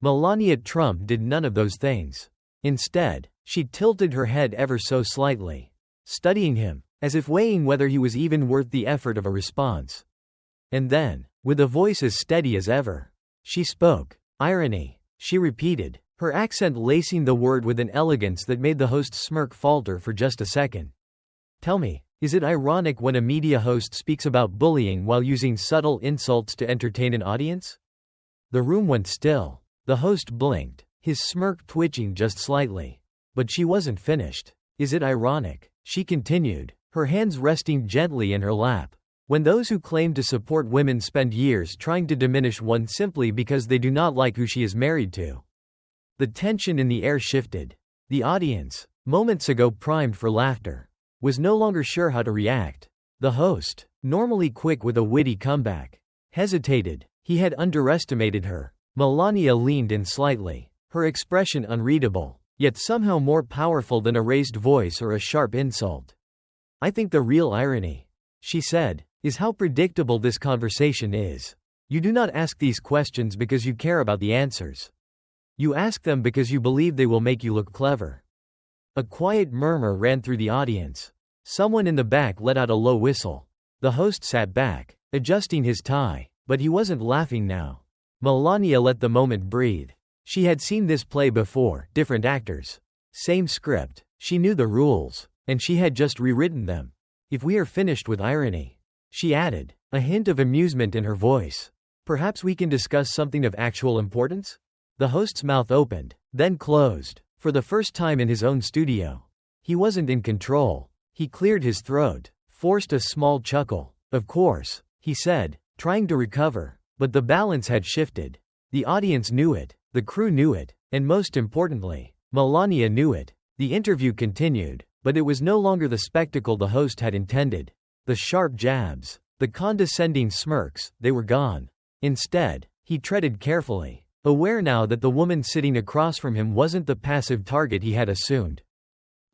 Melania Trump did none of those things. Instead, she tilted her head ever so slightly, studying him, as if weighing whether he was even worth the effort of a response. And then, with a voice as steady as ever, she spoke. Irony, she repeated, her accent lacing the word with an elegance that made the host's smirk falter for just a second. Tell me, is it ironic when a media host speaks about bullying while using subtle insults to entertain an audience? The room went still. The host blinked, his smirk twitching just slightly. But she wasn't finished. Is it ironic, she continued, her hands resting gently in her lap, when those who claim to support women spend years trying to diminish one simply because they do not like who she is married to? The tension in the air shifted. The audience, moments ago primed for laughter, was no longer sure how to react. The host, normally quick with a witty comeback, hesitated. He had underestimated her. Melania leaned in slightly, her expression unreadable, yet somehow more powerful than a raised voice or a sharp insult. I think the real irony, she said, is how predictable this conversation is. You do not ask these questions because you care about the answers. You ask them because you believe they will make you look clever. A quiet murmur ran through the audience. Someone in the back let out a low whistle. The host sat back, adjusting his tie, but he wasn't laughing now. Melania let the moment breathe. She had seen this play before, different actors. Same script, she knew the rules, and she had just rewritten them. If we are finished with irony, she added, a hint of amusement in her voice, perhaps we can discuss something of actual importance? The host's mouth opened, then closed, for the first time in his own studio. He wasn't in control. He cleared his throat, forced a small chuckle. Of course, he said, trying to recover. But the balance had shifted. The audience knew it, the crew knew it, and most importantly, Melania knew it. The interview continued, but it was no longer the spectacle the host had intended. The sharp jabs, the condescending smirks, they were gone. Instead, he treaded carefully, aware now that the woman sitting across from him wasn't the passive target he had assumed.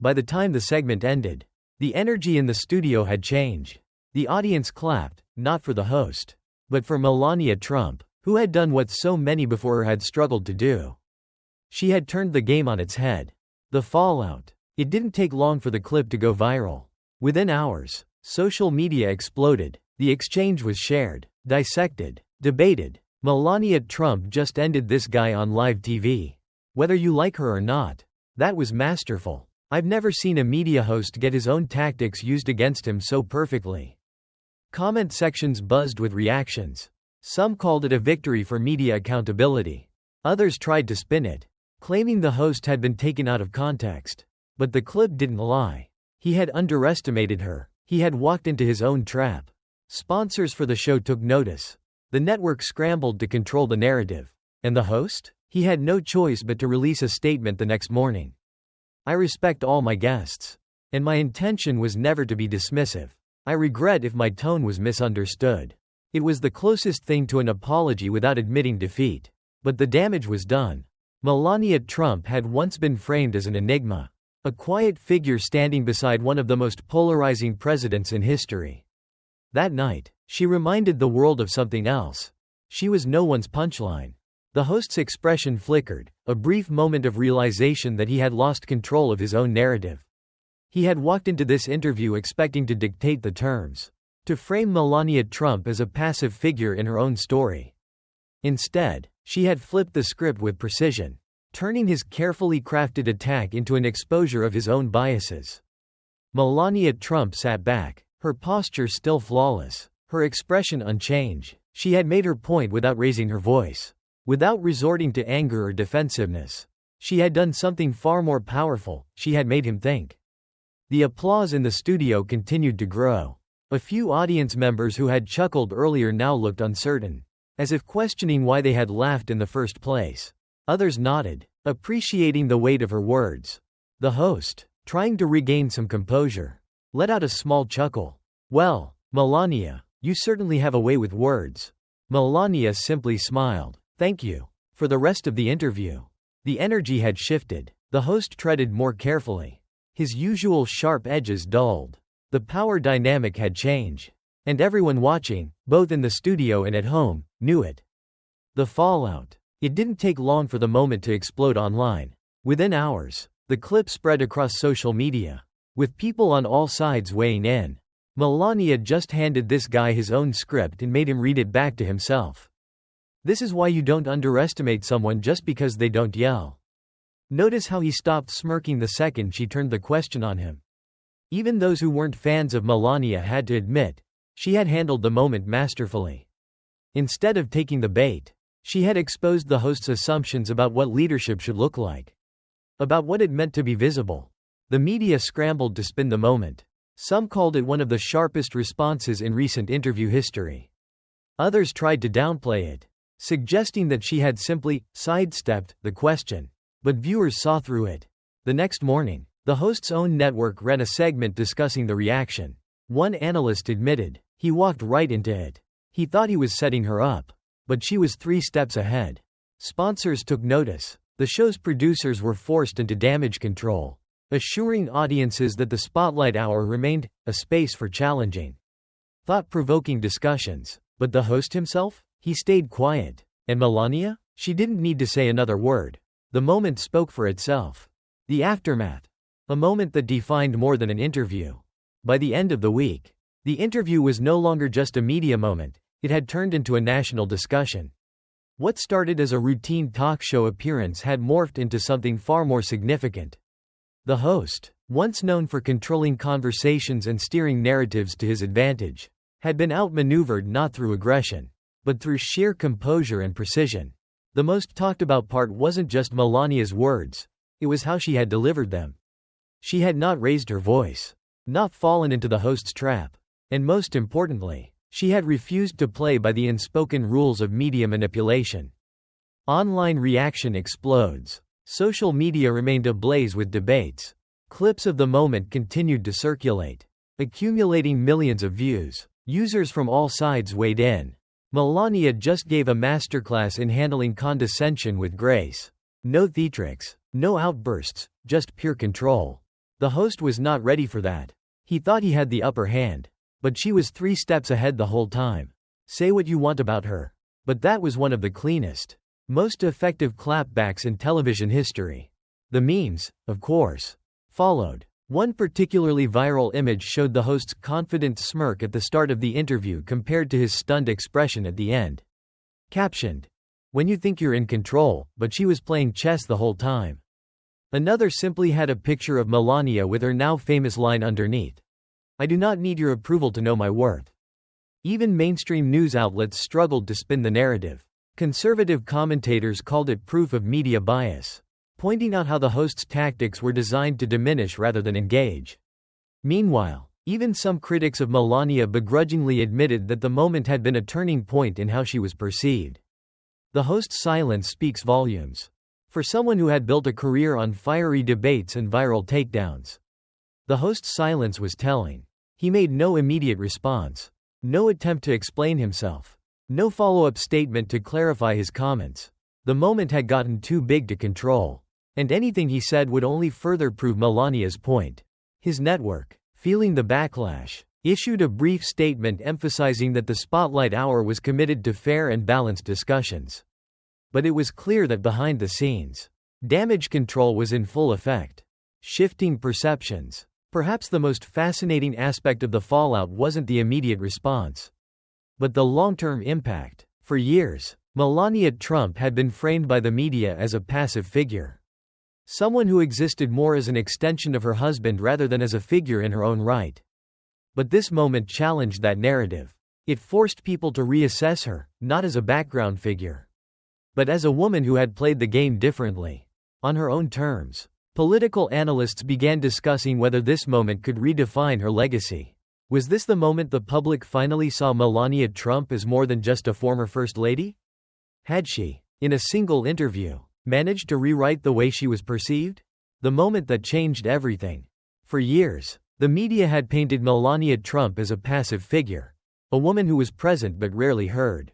By the time the segment ended, the energy in the studio had changed. The audience clapped, not for the host, but for Melania Trump, who had done what so many before her had struggled to do. She had turned the game on its head. The fallout. It didn't take long for the clip to go viral. Within hours, social media exploded. The exchange was shared, dissected, debated. Melania Trump just ended this guy on live TV. Whether you like her or not. That was masterful. I've never seen a media host get his own tactics used against him so perfectly. Comment sections buzzed with reactions. Some called it a victory for media accountability. Others tried to spin it, claiming the host had been taken out of context. But the clip didn't lie. He had underestimated her. He had walked into his own trap. Sponsors for the show took notice. The network scrambled to control the narrative. And the host? He had no choice but to release a statement the next morning. I respect all my guests. And my intention was never to be dismissive. I regret if my tone was misunderstood. It was the closest thing to an apology without admitting defeat. But the damage was done. Melania Trump had once been framed as an enigma, a quiet figure standing beside one of the most polarizing presidents in history. That night, she reminded the world of something else. She was no one's punchline. The host's expression flickered, a brief moment of realization that he had lost control of his own narrative. He had walked into this interview expecting to dictate the terms, to frame Melania Trump as a passive figure in her own story. Instead, she had flipped the script with precision, turning his carefully crafted attack into an exposure of his own biases. Melania Trump sat back, her posture still flawless, her expression unchanged. She had made her point without raising her voice, without resorting to anger or defensiveness. She had done something far more powerful. She had made him think. The applause in the studio continued to grow. A few audience members who had chuckled earlier now looked uncertain, as if questioning why they had laughed in the first place. Others nodded, appreciating the weight of her words. The host, trying to regain some composure, let out a small chuckle. Well, Melania, you certainly have a way with words. Melania simply smiled. Thank you. For the rest of the interview, the energy had shifted. The host treaded more carefully. His usual sharp edges dulled. The power dynamic had changed. And everyone watching, both in the studio and at home, knew it. The fallout. It didn't take long for the moment to explode online. Within hours, the clip spread across social media, with people on all sides weighing in. Melania just handed this guy his own script and made him read it back to himself. This is why you don't underestimate someone just because they don't yell. Notice how he stopped smirking the second she turned the question on him. Even those who weren't fans of Melania had to admit, she had handled the moment masterfully. Instead of taking the bait, she had exposed the host's assumptions about what leadership should look like, about what it meant to be visible. The media scrambled to spin the moment. Some called it one of the sharpest responses in recent interview history. Others tried to downplay it, suggesting that she had simply sidestepped the question. But viewers saw through it. The next morning, the host's own network ran a segment discussing the reaction. One analyst admitted, he walked right into it. He thought he was setting her up. But she was 3 steps ahead. Sponsors took notice. The show's producers were forced into damage control, assuring audiences that the spotlight hour remained a space for challenging, thought-provoking discussions. But the host himself? He stayed quiet. And Melania? She didn't need to say another word. The moment spoke for itself. The aftermath. A moment that defined more than an interview. By the end of the week, the interview was no longer just a media moment. It had turned into a national discussion. What started as a routine talk show appearance had morphed into something far more significant. The host, once known for controlling conversations and steering narratives to his advantage, had been outmaneuvered not through aggression, but through sheer composure and precision. The most talked about part wasn't just Melania's words, it was how she had delivered them. She had not raised her voice, not fallen into the host's trap, and most importantly, she had refused to play by the unspoken rules of media manipulation. Online reaction explodes. Social media remained ablaze with debates. Clips of the moment continued to circulate, accumulating millions of views. Users from all sides weighed in. Melania just gave a masterclass in handling condescension with grace. No theatrics, no outbursts, just pure control. The host was not ready for that. He thought he had the upper hand. But she was 3 steps ahead the whole time. Say what you want about her. But that was one of the cleanest, most effective clapbacks in television history. The memes, of course, followed. One particularly viral image showed the host's confident smirk at the start of the interview compared to his stunned expression at the end. Captioned, "When you think you're in control, but she was playing chess the whole time." Another simply had a picture of Melania with her now famous line underneath. "I do not need your approval to know my worth." Even mainstream news outlets struggled to spin the narrative. Conservative commentators called it proof of media bias, pointing out how the host's tactics were designed to diminish rather than engage. Meanwhile, even some critics of Melania begrudgingly admitted that the moment had been a turning point in how she was perceived. The host's silence speaks volumes. For someone who had built a career on fiery debates and viral takedowns, the host's silence was telling. He made no immediate response, no attempt to explain himself, no follow-up statement to clarify his comments. The moment had gotten too big to control, and anything he said would only further prove Melania's point. His network, feeling the backlash, issued a brief statement emphasizing that the spotlight hour was committed to fair and balanced discussions. But it was clear that behind the scenes, damage control was in full effect. Shifting perceptions. Perhaps the most fascinating aspect of the fallout wasn't the immediate response, but the long-term impact. For years, Melania Trump had been framed by the media as a passive figure. Someone who existed more as an extension of her husband rather than as a figure in her own right. But this moment challenged that narrative. It forced people to reassess her, not as a background figure, but as a woman who had played the game differently, on her own terms. Political analysts began discussing whether this moment could redefine her legacy. Was this the moment the public finally saw Melania Trump as more than just a former First Lady? Had she, in a single interview, managed to rewrite the way she was perceived? The moment that changed everything. For years, the media had painted Melania Trump as a passive figure, a woman who was present but rarely heard.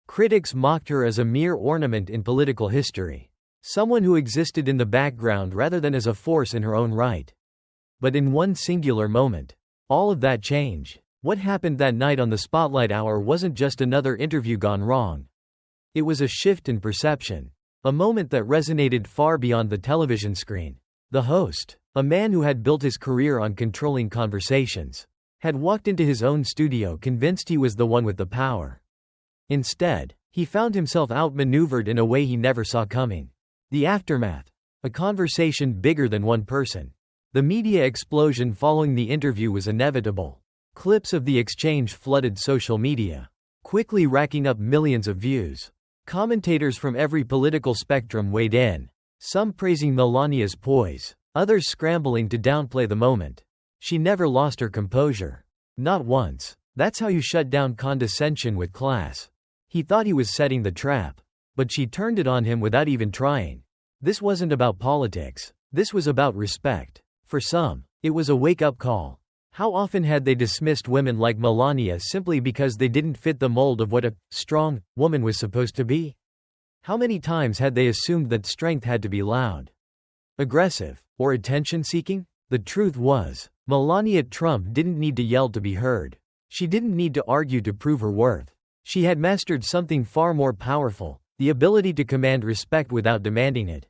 Critics mocked her as a mere ornament in political history. Someone who existed in the background rather than as a force in her own right. But in one singular moment, all of that changed. What happened that night on the spotlight hour wasn't just another interview gone wrong. It was a shift in perception. A moment that resonated far beyond the television screen. The host, a man who had built his career on controlling conversations, had walked into his own studio convinced he was the one with the power. Instead, he found himself outmaneuvered in a way he never saw coming. The aftermath. A conversation bigger than one person. The media explosion following the interview was inevitable. Clips of the exchange flooded social media, quickly racking up millions of views. Commentators from every political spectrum weighed in, some praising Melania's poise, others scrambling to downplay the moment. She never lost her composure. Not once. That's how you shut down condescension with class. He thought he was setting the trap, but she turned it on him without even trying. This wasn't about politics. This was about respect. For some, it was a wake-up call. How often had they dismissed women like Melania simply because they didn't fit the mold of what a strong woman was supposed to be? How many times had they assumed that strength had to be loud, aggressive, or attention-seeking? The truth was, Melania Trump didn't need to yell to be heard. She didn't need to argue to prove her worth. She had mastered something far more powerful, the ability to command respect without demanding it.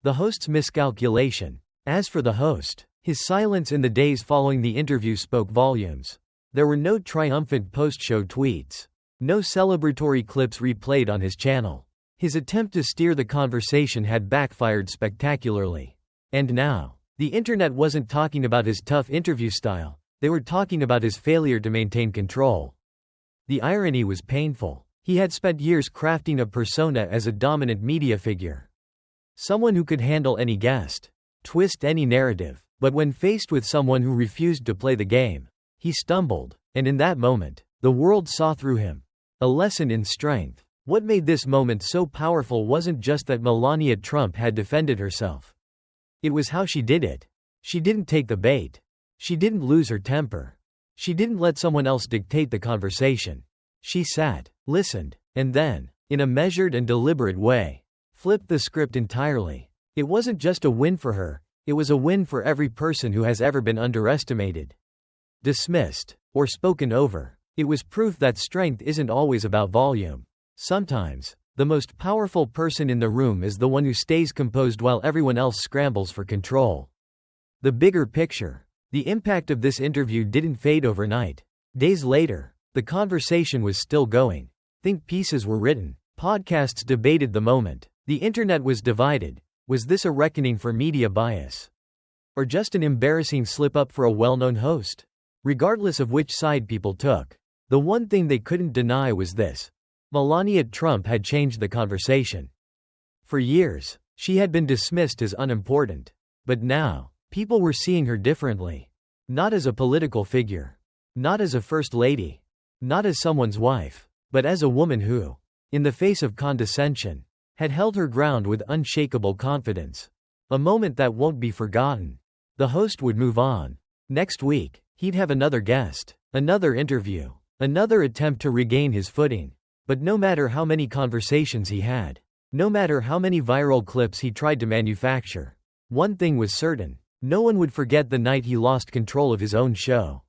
The host's miscalculation. As for the host, his silence in the days following the interview spoke volumes. There were no triumphant post-show tweets. No celebratory clips replayed on his channel. His attempt to steer the conversation had backfired spectacularly. And now, the internet wasn't talking about his tough interview style, they were talking about his failure to maintain control. The irony was painful. He had spent years crafting a persona as a dominant media figure. Someone who could handle any guest, twist any narrative. But when faced with someone who refused to play the game, he stumbled, and in that moment, the world saw through him. A lesson in strength. What made this moment so powerful wasn't just that Melania Trump had defended herself. It was how she did it. She didn't take the bait. She didn't lose her temper. She didn't let someone else dictate the conversation. She sat, listened, and then, in a measured and deliberate way, flipped the script entirely. It wasn't just a win for her. It was a win for every person who has ever been underestimated, dismissed, or spoken over. It was proof that strength isn't always about volume. Sometimes, the most powerful person in the room is the one who stays composed while everyone else scrambles for control. The bigger picture. The impact of this interview didn't fade overnight. Days later, the conversation was still going. Think pieces were written. Podcasts debated the moment. The internet was divided. Was this a reckoning for media bias? Or just an embarrassing slip-up for a well-known host? Regardless of which side people took, the one thing they couldn't deny was this. Melania Trump had changed the conversation. For years, she had been dismissed as unimportant. But now, people were seeing her differently. Not as a political figure. Not as a first lady. Not as someone's wife. But as a woman who, in the face of condescension, had held her ground with unshakable confidence. A moment that won't be forgotten. The host would move on. Next week, he'd have another guest, another interview, another attempt to regain his footing. But no matter how many conversations he had, no matter how many viral clips he tried to manufacture, one thing was certain. No one would forget the night he lost control of his own show.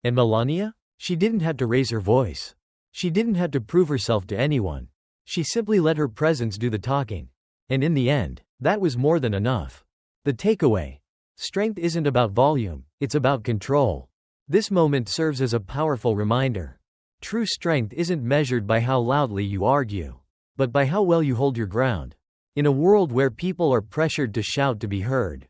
And Melania? She didn't have to raise her voice. She didn't have to prove herself to anyone. She simply let her presence do the talking. And in the end, that was more than enough. The takeaway. Strength isn't about volume, it's about control. This moment serves as a powerful reminder. True strength isn't measured by how loudly you argue, but by how well you hold your ground. In a world where people are pressured to shout to be heard,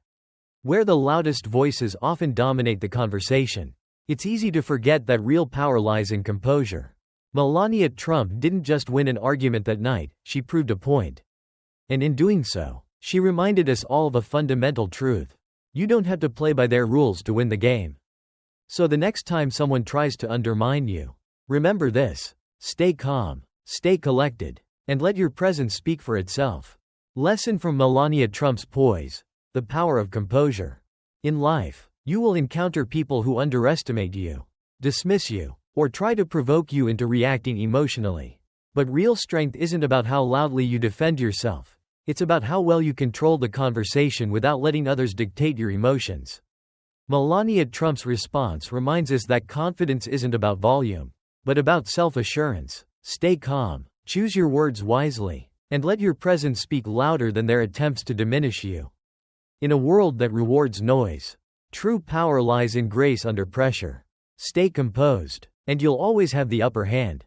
where the loudest voices often dominate the conversation, it's easy to forget that real power lies in composure. Melania Trump didn't just win an argument that night, she proved a point. And in doing so, she reminded us all of a fundamental truth. You don't have to play by their rules to win the game. So the next time someone tries to undermine you, remember this. Stay calm, stay collected, and let your presence speak for itself. Lesson from Melania Trump's poise. The power of composure. In life, you will encounter people who underestimate you, dismiss you, or try to provoke you into reacting emotionally. But real strength isn't about how loudly you defend yourself. It's about how well you control the conversation without letting others dictate your emotions. Melania Trump's response reminds us that confidence isn't about volume, but about self-assurance. Stay calm, Choose your words wisely, and let your presence speak louder than their attempts to diminish you. In a world that rewards noise, true power lies in grace under pressure. Stay composed, and you'll always have the upper hand.